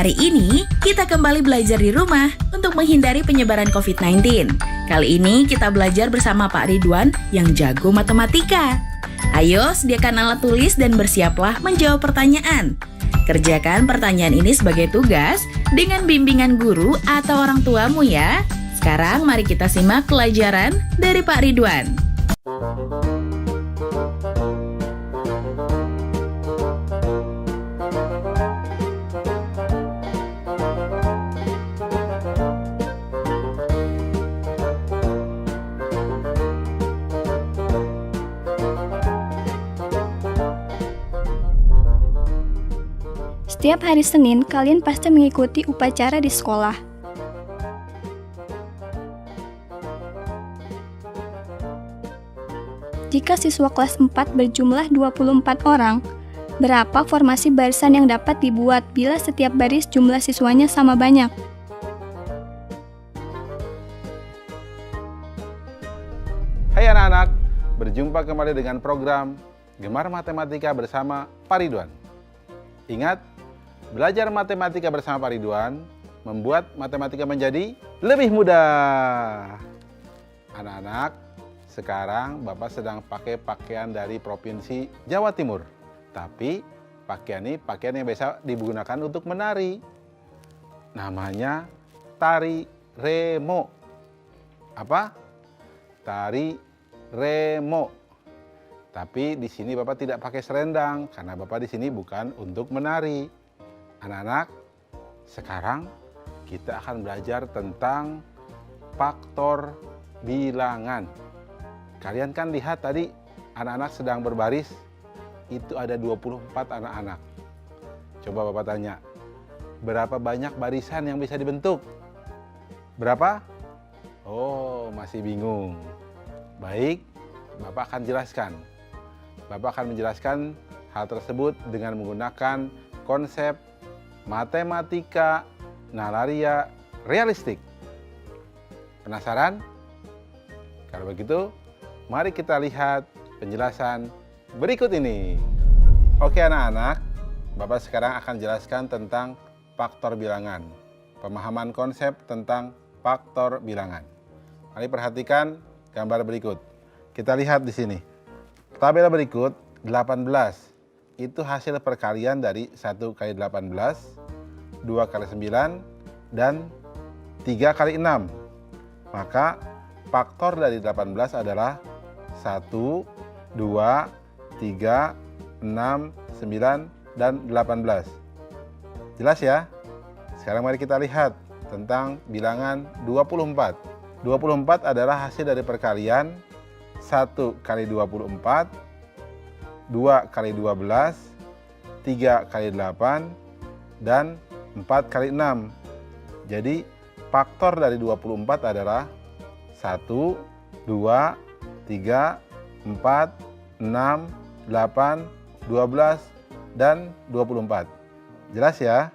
Hari ini, kita kembali belajar di rumah untuk menghindari penyebaran COVID-19. Kali ini kita belajar bersama Pak Ridwan yang jago matematika. Ayo, sediakan alat tulis dan bersiaplah menjawab pertanyaan. Kerjakan pertanyaan ini sebagai tugas dengan bimbingan guru atau orang tuamu ya. Sekarang mari kita simak pelajaran dari Pak Ridwan. Setiap hari Senin, kalian pasti mengikuti upacara di sekolah. Jika siswa kelas 4 berjumlah 24 orang, berapa formasi barisan yang dapat dibuat bila setiap baris jumlah siswanya sama banyak? Hai anak-anak, berjumpa kembali dengan program Gemar Matematika bersama Pak Ridwan. Ingat, belajar matematika bersama Pak Ridwan membuat matematika menjadi lebih mudah. Anak-anak, sekarang Bapak sedang pakai pakaian dari Provinsi Jawa Timur. Tapi pakaian ini pakaian yang biasa digunakan untuk menari. Namanya tari remo. Apa? Tari remo. Tapi di sini Bapak tidak pakai selendang karena Bapak di sini bukan untuk menari. Anak-anak, sekarang kita akan belajar tentang faktor bilangan. Kalian kan lihat tadi anak-anak sedang berbaris, itu ada 24 anak-anak. Coba Bapak tanya, berapa banyak barisan yang bisa dibentuk? Berapa? Oh, masih bingung. Baik, Bapak akan jelaskan. Bapak akan menjelaskan hal tersebut dengan menggunakan konsep matematika nalaria realistik. Penasaran? Kalau begitu, mari kita lihat penjelasan berikut ini. Oke anak-anak, Bapak sekarang akan jelaskan tentang faktor bilangan. Pemahaman konsep tentang faktor bilangan. Mari perhatikan gambar berikut. Kita lihat di sini. Tabel berikut 18. Itu hasil perkalian dari 1 kali 18, 2 kali 9, dan 3 kali 6. Maka faktor dari 18 adalah 1, 2, 3, 6, 9, dan 18. Jelas ya? Sekarang mari kita lihat tentang bilangan 24. 24 adalah hasil dari perkalian 1 kali 24, 2 kali 12, 3 kali 8, dan 4 kali 6. Jadi faktor dari 24 adalah 1, 2, 3, 4, 6, 8, 12, dan 24. Jelas ya?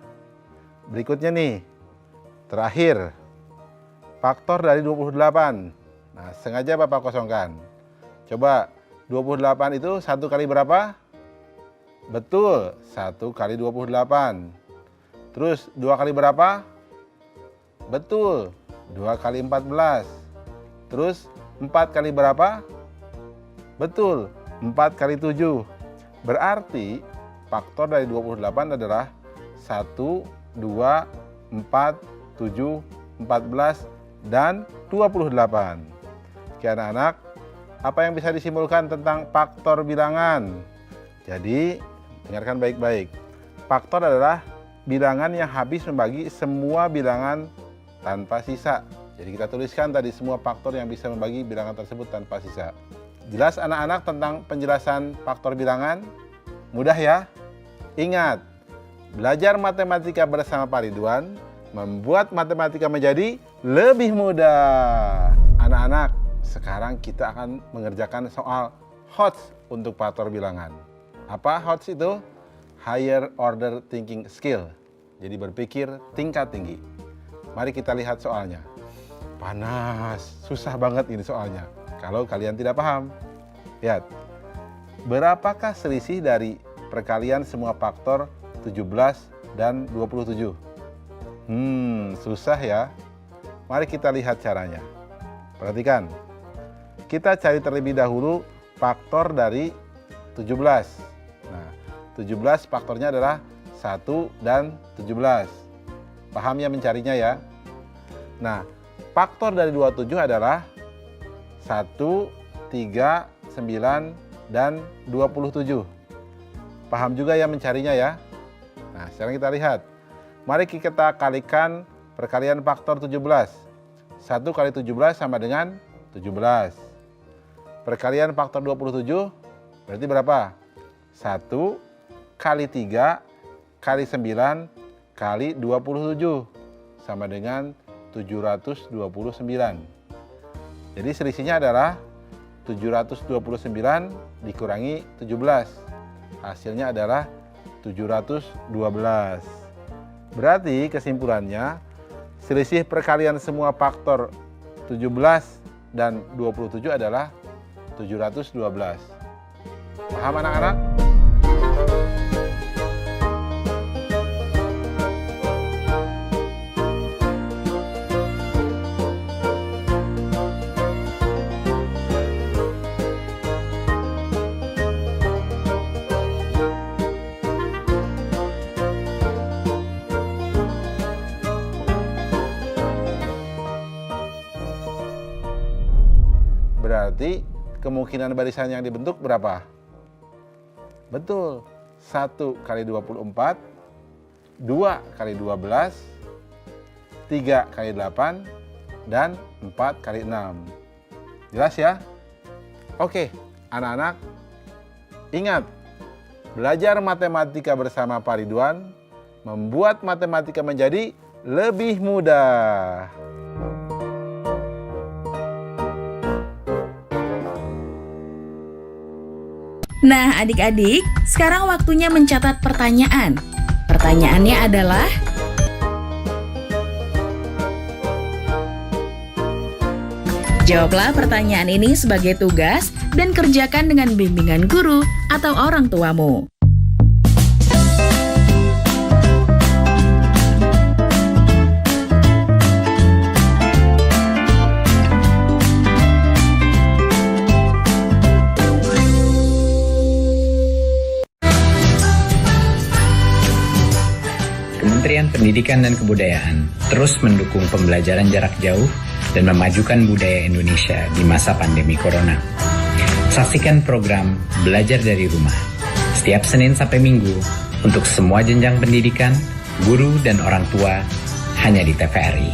Berikutnya nih, terakhir, faktor dari 28. Nah, sengaja Bapak kosongkan. Coba 28 itu 1 kali berapa? Betul, 1 kali 28. Terus 2 kali berapa? Betul, 2 kali 14. Terus 4 kali berapa? Betul, 4 kali 7. Berarti faktor dari 28 adalah 1, 2, 4, 7, 14, dan 28. Oke anak-anak, apa yang bisa disimpulkan tentang faktor bilangan? Jadi, dengarkan baik-baik. Faktor adalah bilangan yang habis membagi semua bilangan tanpa sisa. Jadi kita tuliskan tadi semua faktor yang bisa membagi bilangan tersebut tanpa sisa. Jelas anak-anak tentang penjelasan faktor bilangan? Mudah ya? Ingat, belajar matematika bersama Pak Ridwan membuat matematika menjadi lebih mudah. Anak-anak, sekarang kita akan mengerjakan soal HOTS untuk faktor bilangan. Apa HOTS itu? Higher Order Thinking Skill. Jadi berpikir tingkat tinggi. Mari kita lihat soalnya. Panas, susah banget ini soalnya. Kalau kalian tidak paham. Lihat. Berapakah selisih dari perkalian semua faktor 17 dan 27? Susah ya. Mari kita lihat caranya. Perhatikan. Kita cari terlebih dahulu faktor dari 17. Nah, 17 faktornya adalah 1 dan 17. Paham ya mencarinya ya? Nah, faktor dari 27 adalah 1, 3, 9, dan 27. Paham juga ya mencarinya ya? Nah, sekarang kita lihat. Mari kita kalikan perkalian faktor 17. 1 kali 17 sama dengan 17. Perkalian faktor 27 berarti berapa? 1 kali 3 kali 9 kali 27 sama dengan 729. Jadi selisihnya adalah 729 dikurangi 17. Hasilnya adalah 712. Berarti kesimpulannya selisih perkalian semua faktor 17 dan 27 adalah 712. Paham anak-anak? Berarti kemungkinan barisan yang dibentuk berapa? Betul, 1 kali 24, 2 kali 12, 3 kali 8, dan 4 kali 6. Jelas ya? Oke, anak-anak, ingat, belajar matematika bersama Pak Ridwan membuat matematika menjadi lebih mudah. Nah, adik-adik, sekarang waktunya mencatat pertanyaan. Pertanyaannya adalah, jawablah pertanyaan ini sebagai tugas dan kerjakan dengan bimbingan guru atau orang tuamu. Kementerian Pendidikan dan Kebudayaan terus mendukung pembelajaran jarak jauh dan memajukan budaya Indonesia di masa pandemi Corona. Saksikan program Belajar dari Rumah setiap Senin sampai Minggu untuk semua jenjang pendidikan, guru, dan orang tua hanya di TVRI.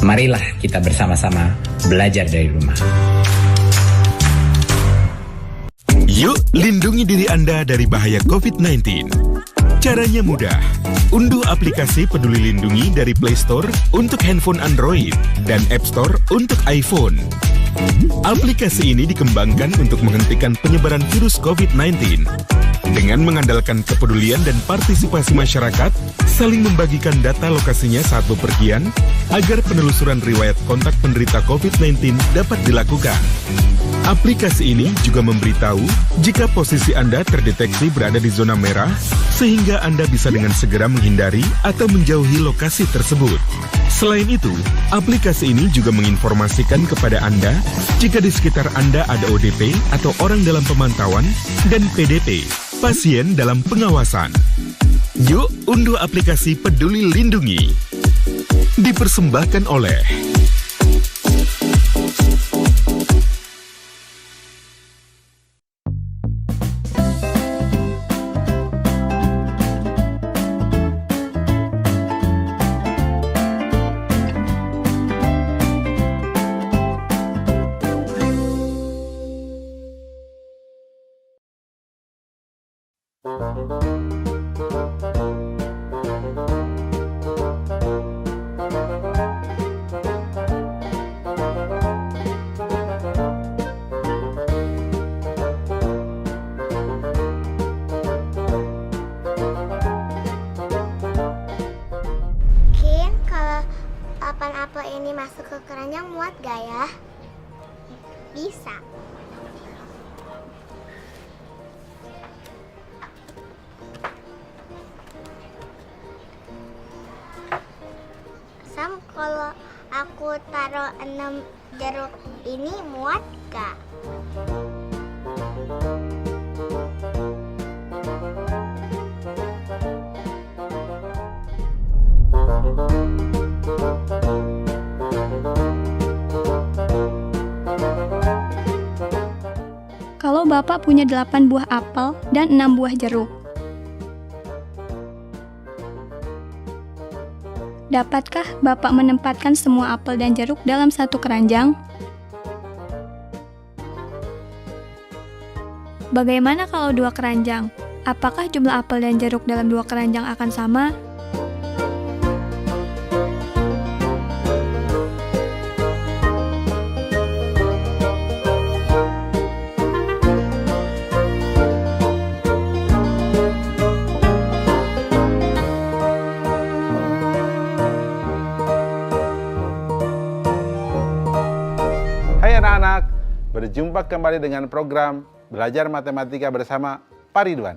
Marilah kita bersama-sama belajar dari rumah. Yuk, lindungi diri Anda dari bahaya COVID-19. Caranya mudah. Unduh aplikasi Peduli Lindungi dari Play Store untuk handphone Android dan App Store untuk iPhone. Aplikasi ini dikembangkan untuk menghentikan penyebaran virus COVID-19. Dengan mengandalkan kepedulian dan partisipasi masyarakat, saling membagikan data lokasinya saat bepergian, agar penelusuran riwayat kontak penderita COVID-19 dapat dilakukan. Aplikasi ini juga memberitahu jika posisi Anda terdeteksi berada di zona merah, sehingga Anda bisa dengan segera menghindari atau menjauhi lokasi tersebut. Selain itu, aplikasi ini juga menginformasikan kepada Anda jika di sekitar Anda ada ODP atau orang dalam pemantauan dan PDP, pasien dalam pengawasan. Yuk, unduh aplikasi Peduli Lindungi. Dipersembahkan oleh apel ini masuk ke keranjang muat gak ya? Bisa. aku taruh 6 jeruk ini muat gak? Kalau Bapak punya 8 buah apel dan 6 buah jeruk, dapatkah Bapak menempatkan semua apel dan jeruk dalam satu keranjang? Bagaimana kalau 2 keranjang? Apakah jumlah apel dan jeruk dalam 2 keranjang akan sama? Hai anak-anak, berjumpa kembali dengan program Belajar Matematika bersama Pak Ridwan.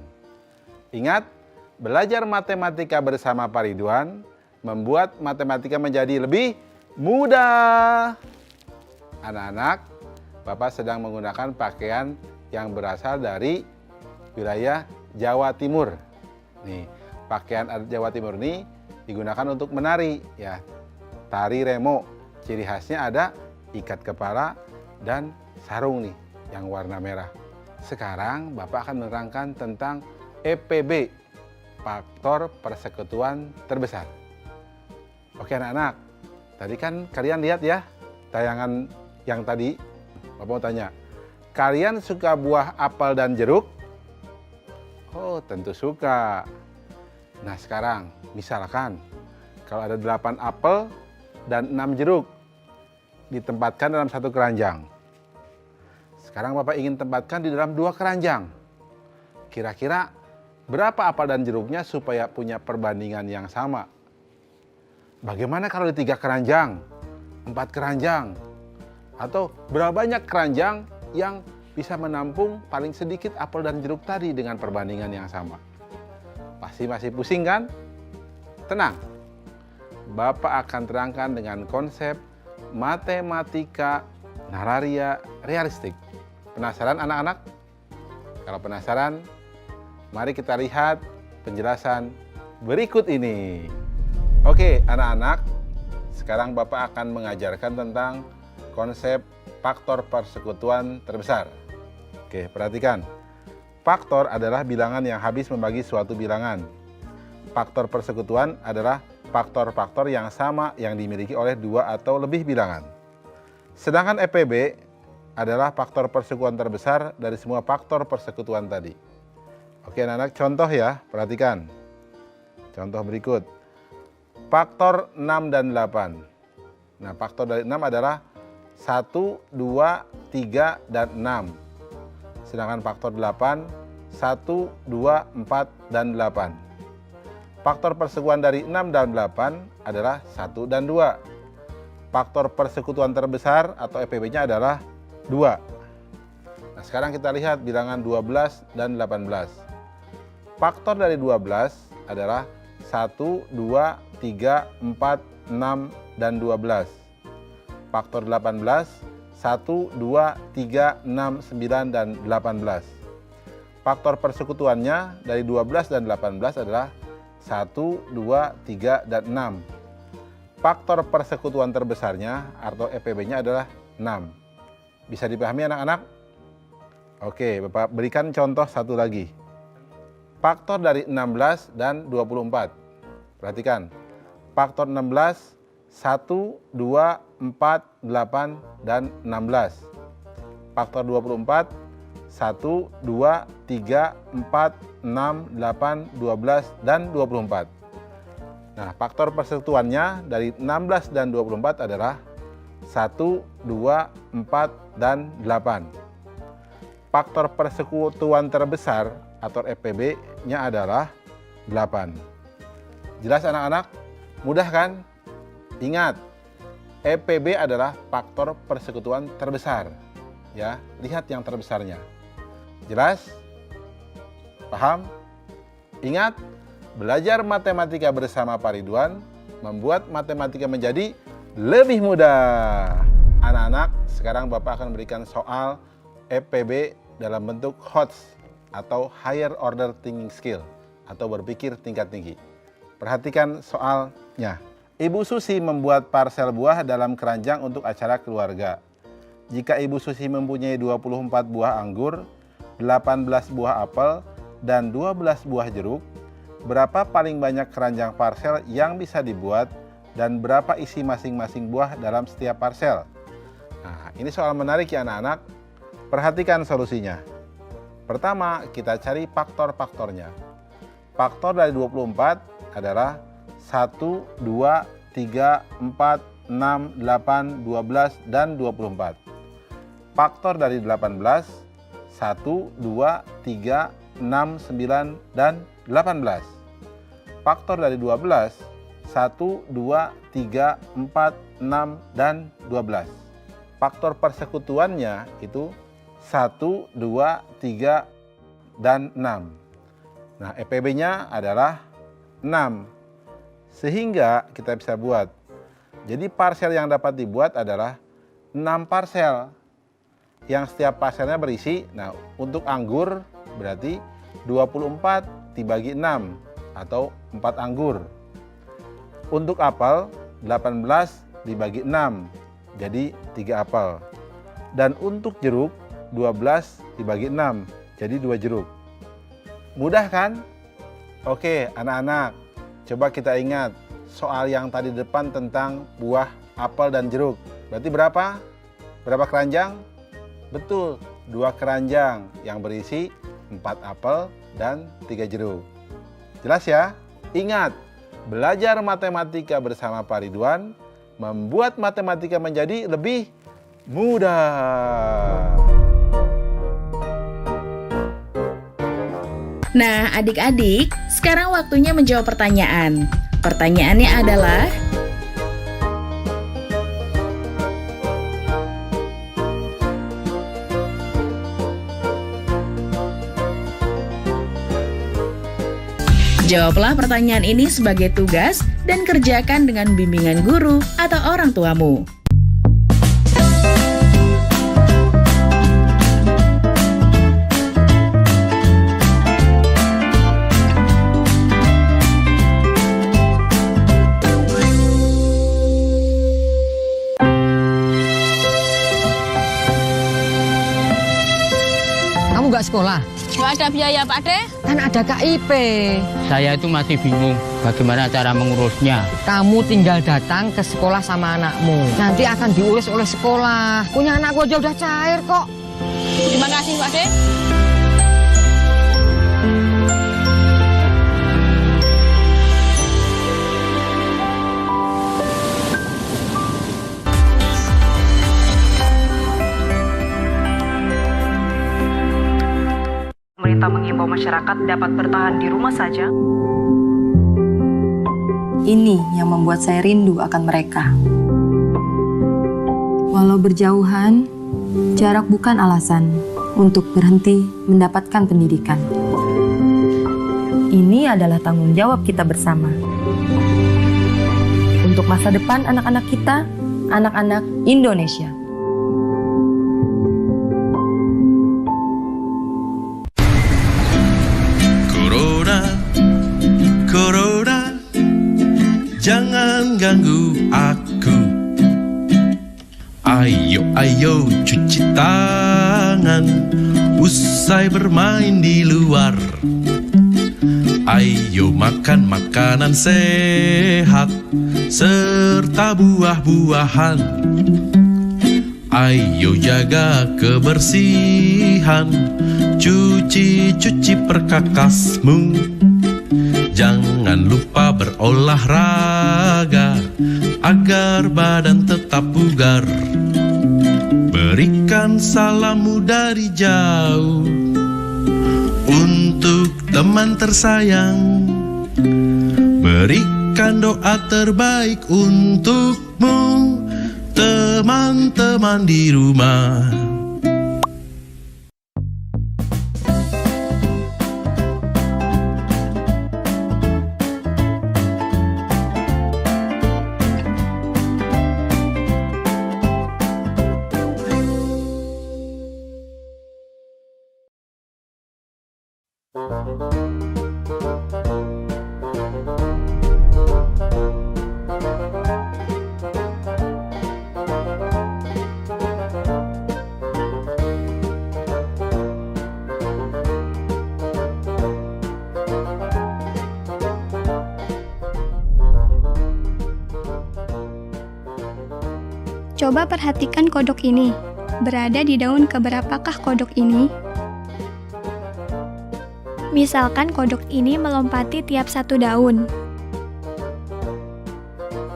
Ingat, belajar matematika bersama Pak Ridwan membuat matematika menjadi lebih mudah. Anak-anak, Bapak sedang menggunakan pakaian yang berasal dari wilayah Jawa Timur. Nih, pakaian adat Jawa Timur ini digunakan untuk menari, ya. Tari remo, ciri khasnya ada ikat kepala dan sarung nih yang warna merah. Sekarang Bapak akan menerangkan tentang EPB, faktor persekutuan terbesar. Oke anak-anak, tadi kan kalian lihat ya tayangan yang tadi. Bapak mau tanya, kalian suka buah apel dan jeruk? Oh, tentu suka. Nah sekarang, misalkan kalau ada 8 apel dan 6 jeruk ditempatkan dalam satu keranjang. Sekarang Bapak ingin tempatkan di dalam 2 keranjang. Kira-kira berapa apel dan jeruknya supaya punya perbandingan yang sama? Bagaimana kalau di 3 keranjang, 4 keranjang? Atau berapa banyak keranjang yang bisa menampung paling sedikit apel dan jeruk tadi dengan perbandingan yang sama? Pasti masih pusing kan? Tenang, Bapak akan terangkan dengan konsep matematika nararia realistik. Penasaran anak-anak? Kalau penasaran, mari kita lihat penjelasan berikut ini. Oke anak-anak, sekarang Bapak akan mengajarkan tentang konsep faktor persekutuan terbesar. Oke, perhatikan. Faktor adalah bilangan yang habis membagi suatu bilangan. Faktor persekutuan adalah faktor-faktor yang sama yang dimiliki oleh 2 atau lebih bilangan. Sedangkan EPB adalah faktor persekutuan terbesar dari semua faktor persekutuan tadi. Oke anak-anak, contoh ya, perhatikan. Contoh berikut. Faktor 6 dan 8. Nah, faktor dari 6 adalah 1, 2, 3, dan 6. Sedangkan faktor 8, 1, 2, 4, dan 8. Faktor persekutuan dari 6 dan 8 adalah 1 dan 2. Faktor persekutuan terbesar atau EPB-nya adalah 2. Nah, sekarang kita lihat bilangan 12 dan 18. Faktor dari 12 adalah 1, 2, 3, 4, 6, dan 12. Faktor 18, 1, 2, 3, 6, 9, dan 18. Faktor persekutuannya dari 12 dan 18 adalah 1, 2, 3, dan 6. Faktor persekutuan terbesarnya atau EPB-nya adalah 6. Bisa dipahami anak-anak? Oke, Bapak berikan contoh satu lagi. Faktor dari 16 dan 24. Perhatikan. Faktor 16, 1, 2, 4, 8, dan 16. Faktor 24, 1, 2, 3, 4, 6, 8, 12, dan 24. Nah, faktor persekutuannya dari 16 dan 24 adalah 1, 2, 4, dan 8. Faktor persekutuan terbesar atau EPB-nya adalah 8. Jelas anak-anak? Mudah kan? Ingat, EPB adalah faktor persekutuan terbesar. Ya, lihat yang terbesarnya. Jelas? Paham? Ingat, belajar matematika bersama Pak Ridwan membuat matematika menjadi lebih mudah. Anak-anak, sekarang Bapak akan berikan soal FPB dalam bentuk HOTS atau Higher Order Thinking Skill atau berpikir tingkat tinggi. Perhatikan soalnya. Ibu Susi membuat parsel buah dalam keranjang untuk acara keluarga. Jika Ibu Susi mempunyai 24 buah anggur, 18 buah apel, dan 12 buah jeruk, berapa paling banyak keranjang parsel yang bisa dibuat dan berapa isi masing-masing buah dalam setiap parsel? Nah, ini soal menarik ya anak-anak. Perhatikan solusinya. Pertama, kita cari faktor-faktornya. Faktor dari 24 adalah 1, 2, 3, 4, 6, 8, 12, dan 24. Faktor dari 18, 1, 2, 3, 6, 9, dan 18. Faktor dari 12, 1, 2, 3, 4, 6, dan 12. Faktor persekutuannya itu 1, 2, 3, dan 6. Nah, EPB-nya adalah 6. Sehingga kita bisa buat. Jadi parcel yang dapat dibuat adalah 6 parcel. Yang setiap parcelnya berisi, nah untuk anggur berarti 24 dibagi 6 atau 4 anggur. Untuk apel 18 dibagi 6, jadi 3 apel. Dan untuk jeruk 12 dibagi 6, jadi 2 jeruk. Mudah kan? Oke anak-anak, coba kita ingat soal yang tadi depan tentang buah, apel, dan jeruk. Berarti berapa? Berapa keranjang? Betul, 2 keranjang yang berisi 4 apel dan 3 jeruk. Jelas ya? Ingat, belajar matematika bersama Pak Ridwan membuat matematika menjadi lebih mudah. Nah, adik-adik, sekarang waktunya menjawab pertanyaan. Pertanyaannya adalah, jawablah pertanyaan ini sebagai tugas dan kerjakan dengan bimbingan guru atau orang tuamu. Kamu nggak sekolah? Nggak ada biaya, Pak De. Kan ada KIP. Saya itu masih bingung bagaimana cara mengurusnya. Kamu tinggal datang ke sekolah sama anakmu. Nanti akan diurus oleh sekolah. Punya anakku aja udah cair kok. Terima kasih, Pak De. Pemerintah mengimbau masyarakat dapat bertahan di rumah saja. Ini yang membuat saya rindu akan mereka. Walau berjauhan, jarak bukan alasan untuk berhenti mendapatkan pendidikan. Ini adalah tanggung jawab kita bersama. Untuk masa depan anak-anak kita, anak-anak Indonesia. Corona, jangan ganggu aku. Ayo, ayo cuci tangan, usai bermain di luar. Ayo makan makanan sehat, serta buah-buahan. Ayo jaga kebersihan, cuci perkakasmu. Jangan lupa berolahraga agar badan tetap bugar. Berikan salammu dari jauh untuk teman tersayang. Berikan doa terbaik untukmu, teman-teman di rumah. Coba perhatikan kodok ini. Berada di daun keberapakah kodok ini? Misalkan kodok ini melompati tiap satu daun.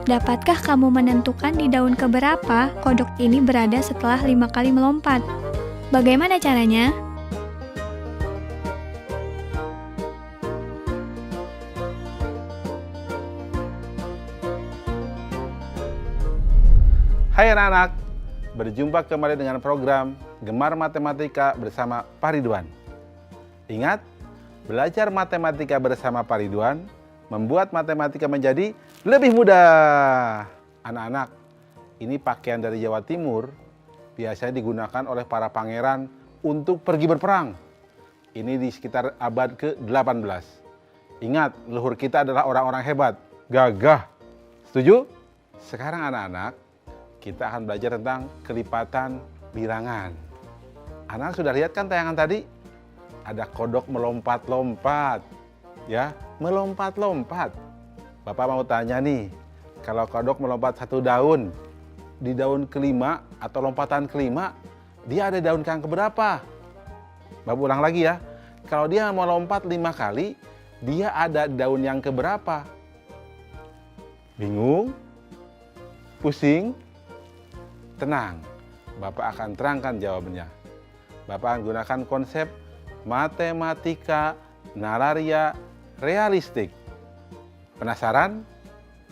Dapatkah kamu menentukan di daun keberapa kodok ini berada setelah 5 kali melompat? Bagaimana caranya? Hai anak-anak, berjumpa kembali dengan program Gemar Matematika bersama Pak Ridwan. Ingat, belajar matematika bersama Pak Ridwan membuat matematika menjadi lebih mudah. Anak-anak, ini pakaian dari Jawa Timur biasanya digunakan oleh para pangeran untuk pergi berperang. Ini di sekitar abad ke-18. Ingat, leluhur kita adalah orang-orang hebat, gagah. Setuju? Sekarang anak-anak, kita akan belajar tentang kelipatan bilangan. Anak sudah lihat kan tayangan tadi? Ada kodok melompat-lompat. Ya, melompat-lompat. Bapak mau tanya nih, kalau kodok melompat satu daun, di daun kelima atau lompatan kelima, dia ada daun yang keberapa? Bapak ulang lagi ya. Kalau dia mau lompat 5 kali, dia ada daun yang keberapa? Bingung? Pusing? Tenang, Bapak akan terangkan jawabannya. Bapak akan gunakan konsep matematika nararia realistik. Penasaran?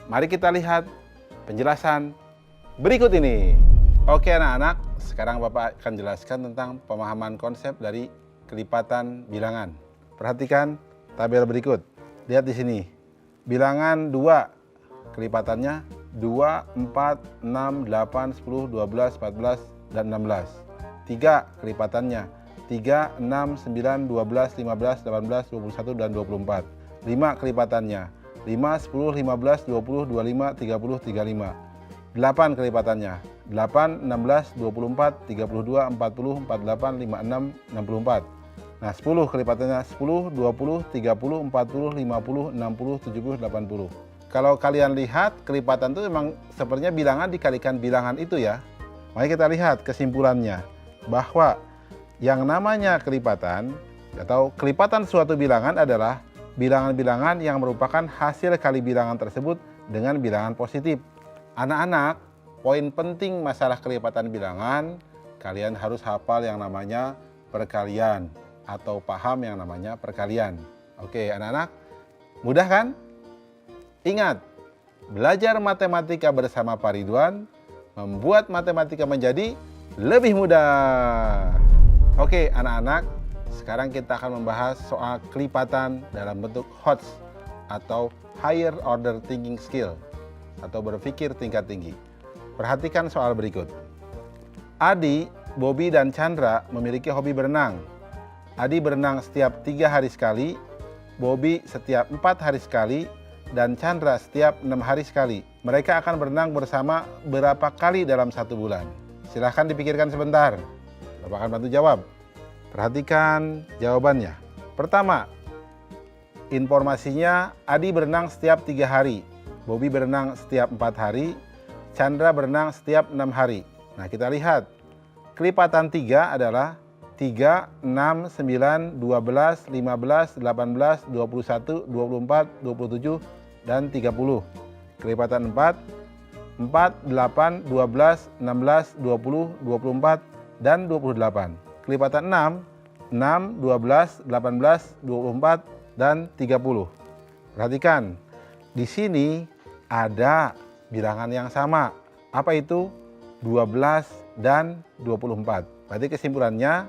Mari kita lihat penjelasan berikut ini. Oke anak-anak, sekarang Bapak akan jelaskan tentang pemahaman konsep dari kelipatan bilangan. Perhatikan tabel berikut. Lihat di sini. Bilangan 2, kelipatannya 2, 4, 6, 8, 10, 12, 14, dan 16. 3 kelipatannya 3, 6, 9, 12, 15, 18, 21, dan 24. 5 kelipatannya 5, 10, 15, 20, 25, 30, 35. 8 kelipatannya 8, 16, 24, 32, 40, 48, 56, 64. Nah 10 kelipatannya 10, 20, 30, 40, 50, 60, 70, 80. Kalau kalian lihat, kelipatan itu memang sepertinya bilangan dikalikan bilangan itu ya. Mari kita lihat kesimpulannya. Bahwa yang namanya kelipatan atau kelipatan suatu bilangan adalah bilangan-bilangan yang merupakan hasil kali bilangan tersebut dengan bilangan positif. Anak-anak, poin penting masalah kelipatan bilangan, kalian harus hafal yang namanya perkalian atau paham yang namanya perkalian. Oke anak-anak, mudah kan? Ingat, belajar matematika bersama Pak Ridwan membuat matematika menjadi lebih mudah. Oke anak-anak, sekarang kita akan membahas soal kelipatan dalam bentuk HOTS atau Higher Order Thinking Skill atau berpikir tingkat tinggi. Perhatikan soal berikut. Adi, Bobby, dan Chandra memiliki hobi berenang. Adi berenang setiap 3 hari sekali, Bobby setiap 4 hari sekali, dan Chandra setiap 6 hari sekali. Mereka akan berenang bersama berapa kali dalam 1 bulan? Silahkan dipikirkan sebentar. Bapak akan bantu jawab. Perhatikan jawabannya. Pertama, informasinya Adi berenang setiap 3 hari, Bobby berenang setiap 4 hari, Chandra berenang setiap 6 hari. Nah kita lihat, kelipatan 3 adalah 3, 6, 9, 12, 15, 18, 21, 24, 27, dan 30. Kelipatan 4, 8, 12, 16, 20, 24, dan 28. Kelipatan 6, 12, 18, 24, dan 30. Perhatikan, di sini ada bilangan yang sama. Apa itu? 12 dan 24. Berarti kesimpulannya,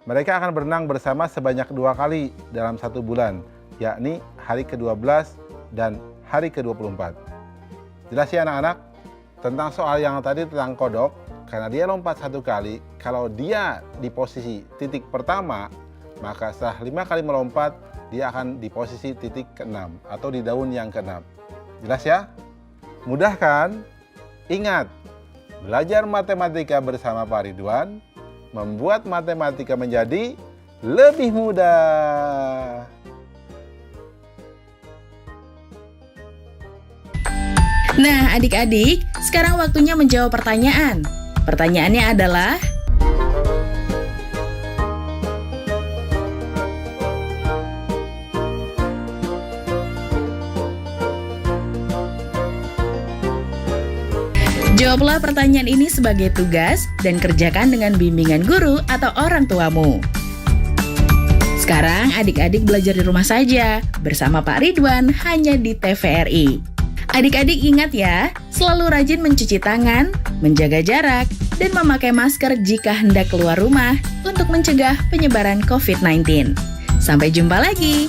mereka akan berenang bersama sebanyak 2 kali dalam 1 bulan, yakni hari ke-12 dan hari ke-24. Jelas ya anak-anak? Tentang soal yang tadi tentang kodok, karena dia lompat 1 kali, kalau dia di posisi titik pertama, maka setelah 5 kali melompat, dia akan di posisi titik ke-6 atau di daun yang ke-6. Jelas ya? Mudah kan? Ingat, belajar matematika bersama Pak Ridwan membuat matematika menjadi lebih mudah. Nah, adik-adik, sekarang waktunya menjawab pertanyaan. Pertanyaannya adalah, jawablah pertanyaan ini sebagai tugas dan kerjakan dengan bimbingan guru atau orang tuamu. Sekarang adik-adik belajar di rumah saja bersama Pak Ridwan hanya di TVRI. Adik-adik ingat ya, selalu rajin mencuci tangan, menjaga jarak, dan memakai masker jika hendak keluar rumah untuk mencegah penyebaran COVID-19. Sampai jumpa lagi.